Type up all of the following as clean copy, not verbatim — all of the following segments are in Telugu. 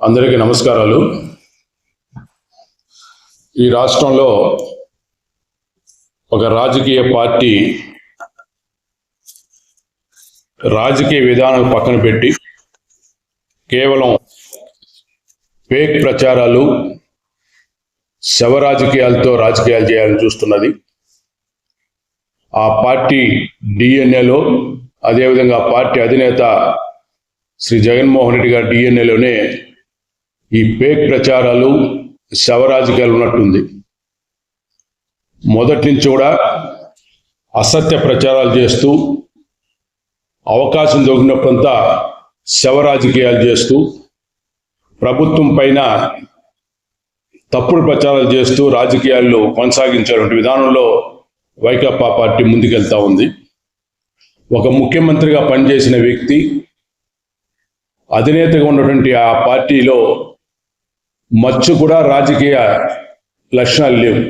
అందరికీ నమస్కారాలు. ఈ రాష్ట్రంలో ఒక రాజకీయ పార్టీ రాజకీయ విధానాలు పక్కన పెట్టి కేవలం ఫేక్ ప్రచారాలు, శవ రాజకీయాలతో రాజకీయాలు చేయాలని చూస్తున్నది. ఆ పార్టీ డిఎన్ఏలో, అదేవిధంగా పార్టీ అధినేత శ్రీ జగన్మోహన్ రెడ్డి గారి డిఎన్ఏలోనే ఈ ఫేక్ ప్రచారాలు, శవ రాజకీయాలు ఉన్నట్టుంది. మొదటి నుంచి కూడా అసత్య ప్రచారాలు చేస్తూ, అవకాశం దొరికినప్పుడంతా శవ రాజకీయాలు చేస్తూ, ప్రభుత్వం పైన తప్పుడు ప్రచారాలు చేస్తూ రాజకీయాల్లో కొనసాగించేటువంటి విధానంలో వైకాపా పార్టీ ముందుకెళ్తా ఉంది. ఒక ముఖ్యమంత్రిగా పనిచేసిన వ్యక్తి, అధినేతగా ఉన్నటువంటి ఆ పార్టీలో మచ్చు కూడా రాజకీయ లక్షణాలు లేవు.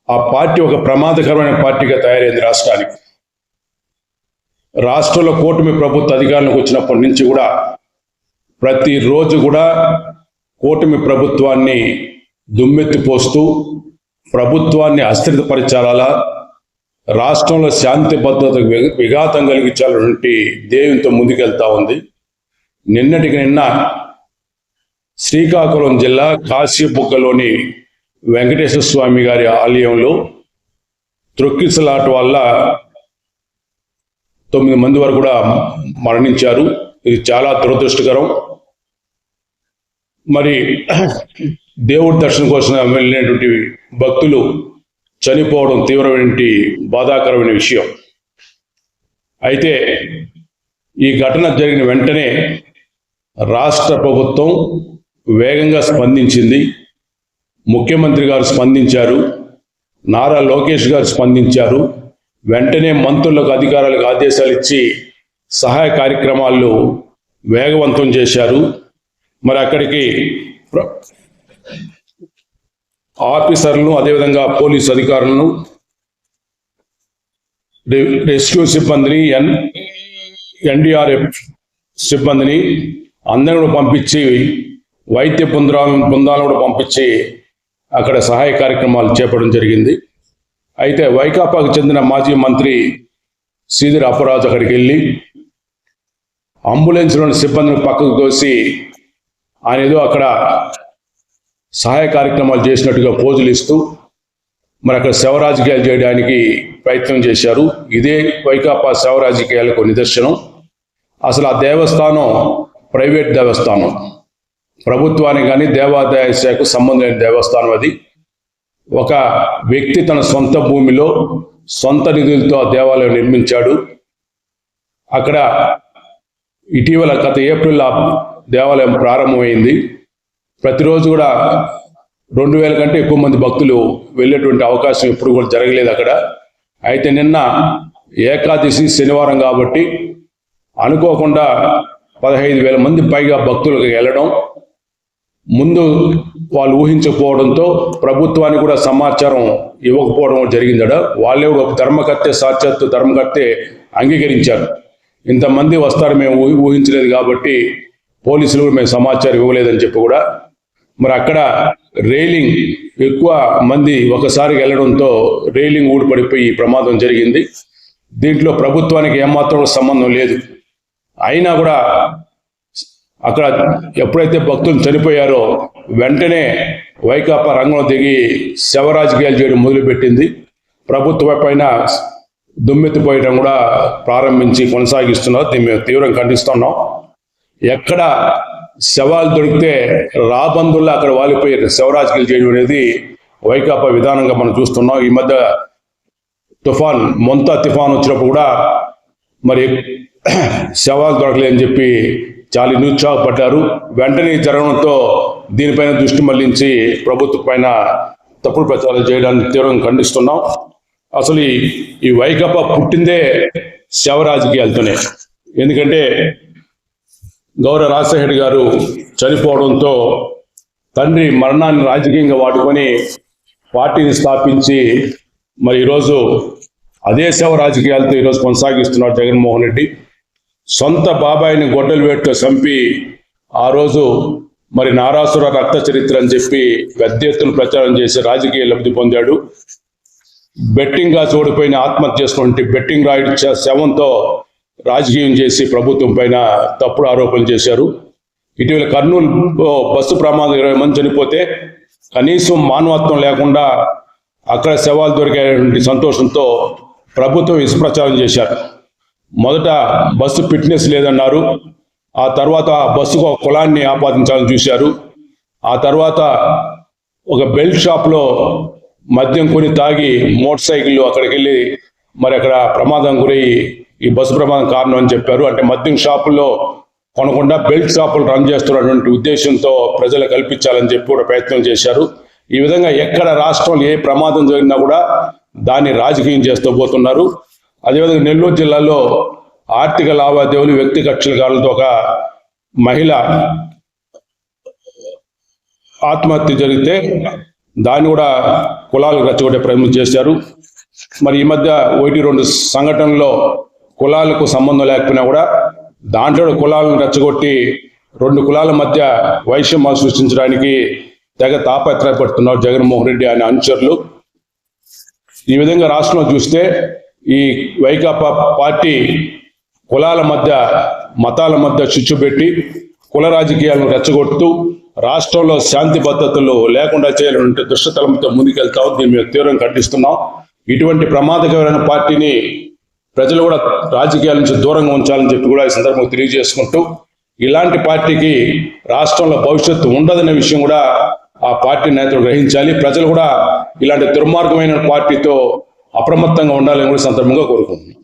ఆ పార్టీ ఒక ప్రమాదకరమైన పార్టీగా తయారైంది రాష్ట్రానికి. రాష్ట్రంలో కూటమి ప్రభుత్వ అధికారంలోకి వచ్చినప్పటి నుంచి కూడా ప్రతిరోజు కూడా కూటమి ప్రభుత్వాన్ని దుమ్మెత్తిపోస్తూ, ప్రభుత్వాన్ని అస్థిరపరచాలా, రాష్ట్రంలో శాంతి భద్రతకు విఘాతం కలిగించాలన్నటువంటి ధ్యేయంతో ముందుకెళ్తా ఉంది. నిన్నటికి నిన్న శ్రీకాకుళం జిల్లా కాశీబుగ్గలోని వెంకటేశ్వర స్వామి గారి ఆలయంలో త్రొక్కిసలాట వల్ల 9 మంది వరకు కూడా మరణించారు. ఇది చాలా దురదృష్టకరం. మరి దేవుడి దర్శనం కోసం వెళ్ళినటువంటి భక్తులు చనిపోవడం తీవ్రమైన బాధాకరమైన విషయం. అయితే ఈ ఘటన జరిగిన వెంటనే రాష్ట్ర ప్రభుత్వం వేగంగా స్పందించింది. ముఖ్యమంత్రి గారు స్పందించారు, నారా లోకేష్ గారు స్పందించారు. వెంటనే మంత్రులకు, అధికారులకు ఆదేశాలు ఇచ్చి సహాయ కార్యక్రమాలు వేగవంతం చేశారు. మరి అక్కడికి ఆఫీసర్లను, అదేవిధంగా పోలీసు అధికారులను, రెస్క్యూ సిబ్బందిని, ఎన్డీఆర్ఎఫ్ సిబ్బందిని అందరూ కూడా పంపించి, వైద్య బృందాలను కూడా పంపించి అక్కడ సహాయ కార్యక్రమాలు చేపట్టడం జరిగింది. అయితే వైకాపాకు చెందిన మాజీ మంత్రి సీదిరి అప్పరాజు అక్కడికి వెళ్ళి అంబులెన్స్లోని సిబ్బందిని పక్కకు తోసి ఆయన ఏదో అక్కడ సహాయ కార్యక్రమాలు చేసినట్టుగా పోజులు ఇస్తూ మరి అక్కడ శవ రాజకీయాలు చేయడానికి ప్రయత్నం చేశారు. ఇదే వైకాపా శవ రాజకీయాలకు నిదర్శనం. అసలు ఆ దేవస్థానం ప్రైవేట్ దేవస్థానం, ప్రభుత్వానికి కానీ దేవాదాయ శాఖకు సంబంధం లేని దేవస్థానం. అది ఒక వ్యక్తి తన సొంత భూమిలో సొంత నిధులతో ఆ దేవాలయం నిర్మించాడు. అక్కడ ఇటీవల గత ఏప్రిల్ ఆ దేవాలయం ప్రారంభమైంది. ప్రతిరోజు కూడా 2000 కంటే ఎక్కువ మంది భక్తులు వెళ్ళేటువంటి అవకాశం ఎప్పుడు కూడా జరగలేదు అక్కడ. అయితే నిన్న ఏకాదశి శనివారం కాబట్టి అనుకోకుండా 15,000 మంది పైగా భక్తులకు వెళ్ళడం, ముందు వాళ్ళు ఊహించకపోవడంతో ప్రభుత్వానికి కూడా సమాచారం ఇవ్వకపోవడం జరిగిందట. వాళ్ళే ఒక ధర్మకర్తే, సాక్షాత్తు ధర్మకర్తే అంగీకరించారు. ఇంతమంది వస్తారు మేము ఊహించలేదు కాబట్టి పోలీసులు కూడా మేము సమాచారం ఇవ్వలేదని చెప్పి కూడా. మరి అక్కడ రైలింగ్ ఎక్కువ మంది ఒకసారి వెళ్ళడంతో రైలింగ్ ఊడిపడిపోయి ప్రమాదం జరిగింది. దీంట్లో ప్రభుత్వానికి ఏమాత్రం సంబంధం లేదు. అయినా కూడా అక్కడ ఎప్పుడైతే భక్తులు చనిపోయారో వెంటనే వైకాపా రంగంలో దిగి శవ రాజకీయాలు చేయడం మొదలుపెట్టింది. ప్రభుత్వం పైన దుమ్మెత్తిపోయడం కూడా ప్రారంభించి కొనసాగిస్తున్నారు. దీన్ని మేము తీవ్రంగా ఖండిస్తున్నాం. ఎక్కడ శవాలు దొరికితే రాబందుల్లా అక్కడ వాలిపోయి శవ రాజకీయాలు చేయడం అనేది వైకాపా విధానంగా మనం చూస్తున్నాం. ఈ మధ్య మొంతా తుఫాన్ వచ్చినప్పుడు కూడా మరి శవాలు దొరకలేదని చెప్పి చాలా నిరుత్సాహపడ్డారు. వెంటనే జరగడంతో దీనిపైన దృష్టి మళ్లించి ప్రభుత్వం పైన తప్పుడు ప్రచారం చేయడానికి తీవ్రంగా ఖండిస్తున్నాం. అసలు ఈ వైకాపా పుట్టిందే శవ రాజకీయాలతోనే. ఎందుకంటే గౌరవ రాజశేఖర్ గారు చనిపోవడంతో తండ్రి మరణాన్ని రాజకీయంగా వాడుకొని పార్టీని స్థాపించి మరి ఈరోజు అదే శవ రాజకీయాలతో ఈరోజు కొనసాగిస్తున్నాడు జగన్మోహన్ రెడ్డి. సొంత బాబాయిని గొడ్డలు వేటుతో చంపి ఆ రోజు మరి నారాసుర రక్త చరిత్ర అని చెప్పి పెద్ద ఎత్తున ప్రచారం చేసి రాజకీయ లబ్ధి పొందాడు. బెట్టింగ్ గా ఓడిపోయిన ఆత్మహత్య చేసుకున్నటువంటి బెట్టింగ్ రాయుడు శవంతో రాజకీయం చేసి ప్రభుత్వం పైన తప్పుడు ఆరోపణలు చేశారు. ఇటీవల కర్నూలు బస్సు ప్రమాదం 20 మంది చనిపోతే కనీసం మానవత్వం లేకుండా అక్కడ శవాలు దొరికేటువంటి సంతోషంతో ప్రభుత్వం విషప్రచారం చేశారు. మొదట బస్సు ఫిట్నెస్ లేదన్నారు, ఆ తర్వాత బస్సుకు ఒక కులాన్ని ఆపాదించాలని చూశారు, ఆ తర్వాత ఒక బెల్ట్ షాప్లో మద్యం కొని తాగి మోటార్ సైకిల్ అక్కడికి వెళ్ళి మరి అక్కడ ప్రమాదం గురయ్యి ఈ బస్సు ప్రమాదం కారణం అని చెప్పారు. అంటే మద్యం షాపుల్లో కొనకుండా బెల్ట్ షాపులు రన్ చేస్తున్నటువంటి ఉద్దేశంతో ప్రజలు కల్పించాలని చెప్పి కూడా ప్రయత్నం చేశారు. ఈ విధంగా ఎక్కడ రాష్ట్రంలో ఏ ప్రమాదం జరిగినా కూడా దాన్ని రాజకీయం చేస్తూ పోతున్నారు. అదేవిధంగా నెల్లూరు జిల్లాలో ఆర్థిక లావాదేవీలు వ్యక్తి కక్షలతో ఒక మహిళ ఆత్మహత్య జరిగితే దాన్ని కూడా కులాలకు రెచ్చగొట్టే ప్రయత్నం చేశారు. మరి ఈ మధ్య 1-2 సంఘటనల్లో కులాలకు సంబంధం లేకపోయినా కూడా దాంట్లో కులాలను రెచ్చగొట్టి 2 కులాల మధ్య వైషమ్యాలు సృష్టించడానికి తెగ తాపత్రయపడుతున్నారు జగన్మోహన్ రెడ్డి ఆయన అనుచరులు. ఈ విధంగా రాష్ట్రంలో చూస్తే ఈ వైకాపా పార్టీ కులాల మధ్య మతాల మధ్య చిచ్చు పెట్టి కుల రాజకీయాలను రెచ్చగొడుతూ రాష్ట్రంలో శాంతి భద్రతలు లేకుండా చేయాలంటే దుష్టతలంతో ముందుకెళ్తాం. దీన్ని మేము తీవ్రంగా ఖండిస్తున్నాం. ఇటువంటి ప్రమాదకరమైన పార్టీని ప్రజలు కూడా రాజకీయాల నుంచి దూరంగా ఉంచాలని చెప్పి కూడా ఈ సందర్భంగా తెలియజేసుకుంటూ, ఇలాంటి పార్టీకి రాష్ట్రంలో భవిష్యత్తు ఉండదనే విషయం కూడా ఆ పార్టీ నేతలు గ్రహించాలి. ప్రజలు కూడా ఇలాంటి దుర్మార్గమైన పార్టీతో అప్రమత్తంగా ఉండాలని కూడా సందర్భంగా కోరుకుంటున్నాం.